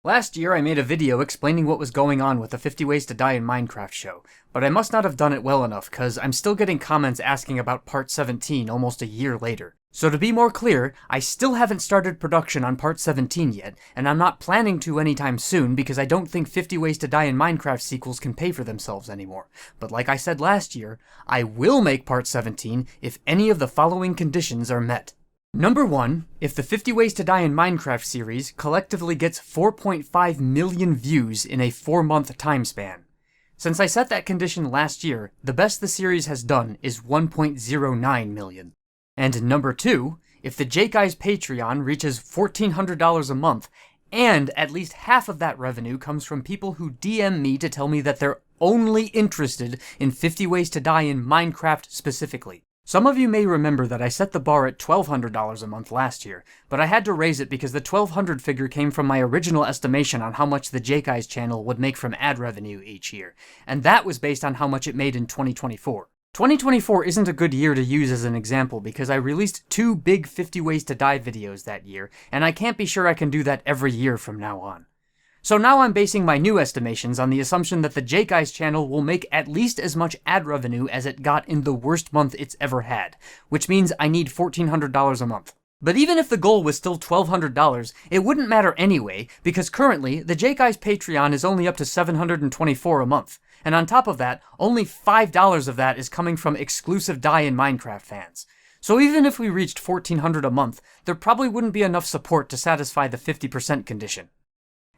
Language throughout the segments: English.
Last year I made a video explaining what was going on with the 50 Ways to Die in Minecraft show, but I must not have done it well enough cause I'm still getting comments asking about part 17 almost a year later. So to be more clear, I still haven't started production on part 17 yet, and I'm not planning to anytime soon because I don't think 50 Ways to Die in Minecraft sequels can pay for themselves anymore. But like I said last year, I will make part 17 if any of the following conditions are met. Number 1, if the 50 Ways to Die in Minecraft series collectively gets 4.5 million views in a 4-month time span. Since I set that condition last year, the best the series has done is 1.09 million. And number 2, if the Jake Eyes Patreon reaches $1,400 a month, and at least half of that revenue comes from people who DM me to tell me that they're only interested in 50 Ways to Die in Minecraft specifically. Some of you may remember that I set the bar at $1,200 a month last year, but I had to raise it because the $1,200 figure came from my original estimation on how much the Jake Eyes channel would make from ad revenue each year, and that was based on how much it made in 2024. 2024 isn't a good year to use as an example because I released 2 big 50 Ways to Die videos that year, and I can't be sure I can do that every year from now on. So now I'm basing my new estimations on the assumption that the Jake Eyes channel will make at least as much ad revenue as it got in the worst month it's ever had, which means I need $1,400 a month. But even if the goal was still $1,200, it wouldn't matter anyway, because currently, the Jake Eyes Patreon is only up to $724 a month, and on top of that, only $5 of that is coming from exclusive Die in Minecraft fans. So even if we reached $1,400 a month, there probably wouldn't be enough support to satisfy the 50% condition.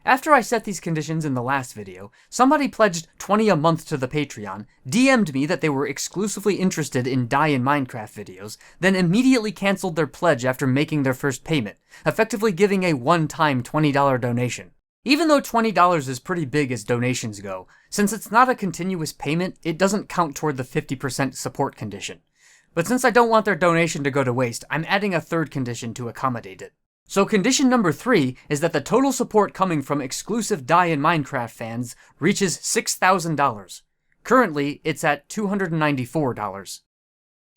After I set these conditions in the last video, somebody pledged $20 a month to the Patreon, DM'd me that they were exclusively interested in Die in Minecraft videos, then immediately canceled their pledge after making their first payment, effectively giving a one-time $20 donation. Even though $20 is pretty big as donations go, since it's not a continuous payment, it doesn't count toward the 50% support condition. But since I don't want their donation to go to waste, I'm adding a third condition to accommodate it. So condition number 3 is that the total support coming from exclusive Die in Minecraft fans reaches $6,000. Currently, it's at $294.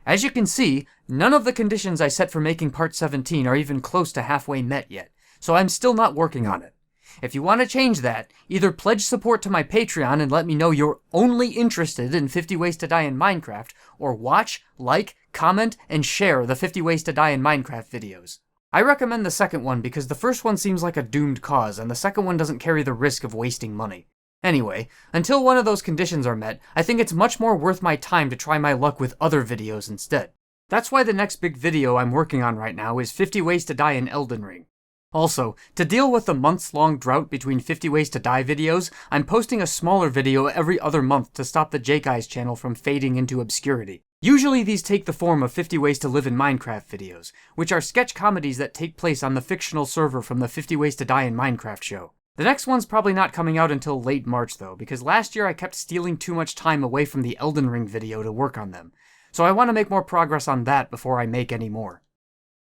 As you can see, none of the conditions I set for making part 17 are even close to halfway met yet, so I'm still not working on it. If you want to change that, either pledge support to my Patreon and let me know you're only interested in 50 Ways to Die in Minecraft, or watch, like, comment, and share the 50 Ways to Die in Minecraft videos. I recommend the second one because the first one seems like a doomed cause, and the second one doesn't carry the risk of wasting money. Anyway, until one of those conditions are met, I think it's much more worth my time to try my luck with other videos instead. That's why the next big video I'm working on right now is 50 Ways to Die in Elden Ring. Also, to deal with the months-long drought between 50 Ways to Die videos, I'm posting a smaller video every other month to stop the Jake Eyes channel from fading into obscurity. Usually these take the form of 50 Ways to Live in Minecraft videos, which are sketch comedies that take place on the fictional server from the 50 Ways to Die in Minecraft show. The next one's probably not coming out until late March though, because last year I kept stealing too much time away from the Elden Ring video to work on them, so I want to make more progress on that before I make any more.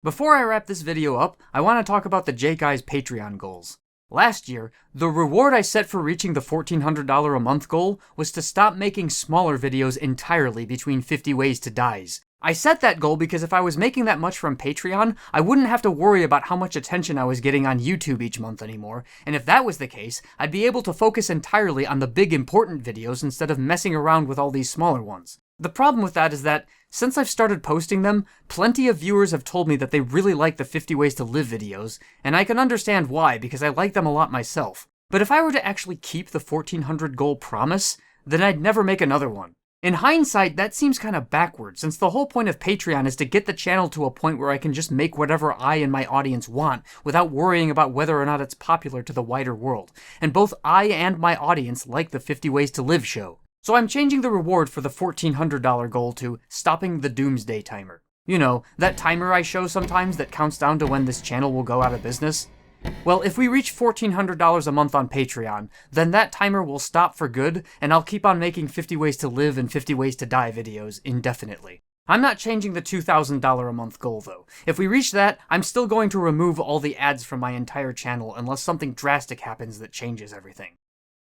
Before I wrap this video up, I want to talk about the Jake Eyes Patreon goals. Last year, the reward I set for reaching the $1,400 a month goal was to stop making smaller videos entirely between 50 Ways to Dies. I set that goal because if I was making that much from Patreon, I wouldn't have to worry about how much attention I was getting on YouTube each month anymore, and if that was the case, I'd be able to focus entirely on the big important videos instead of messing around with all these smaller ones. The problem with that is that, since I've started posting them, plenty of viewers have told me that they really like the 50 Ways to Live videos, and I can understand why because I like them a lot myself. But if I were to actually keep the 1,400 goal promise, then I'd never make another one. In hindsight, that seems kind of backward, since the whole point of Patreon is to get the channel to a point where I can just make whatever I and my audience want without worrying about whether or not it's popular to the wider world, and both I and my audience like the 50 Ways to Live show. So I'm changing the reward for the $1,400 goal to stopping the doomsday timer. You know, that timer I show sometimes that counts down to when this channel will go out of business? Well, if we reach $1,400 a month on Patreon, then that timer will stop for good, and I'll keep on making 50 Ways to Live and 50 Ways to Die videos indefinitely. I'm not changing the $2,000 a month goal though. If we reach that, I'm still going to remove all the ads from my entire channel unless something drastic happens that changes everything.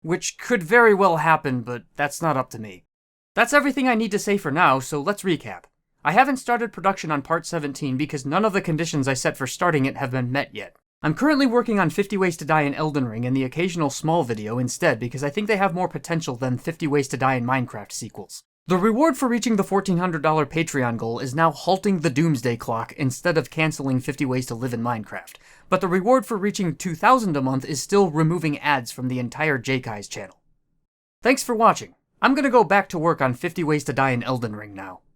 Which could very well happen, but that's not up to me. That's everything I need to say for now, so let's recap. I haven't started production on part 17 because none of the conditions I set for starting it have been met yet. I'm currently working on 50 Ways to Die in Elden Ring and the occasional small video instead because I think they have more potential than 50 Ways to Die in Minecraft sequels. The reward for reaching the $1,400 Patreon goal is now halting the doomsday clock instead of canceling 50 Ways to Live in Minecraft, but the reward for reaching $2,000 a month is still removing ads from the entire J-Kai's channel. Thanks for watching. I'm gonna go back to work on 50 Ways to Die in Elden Ring now.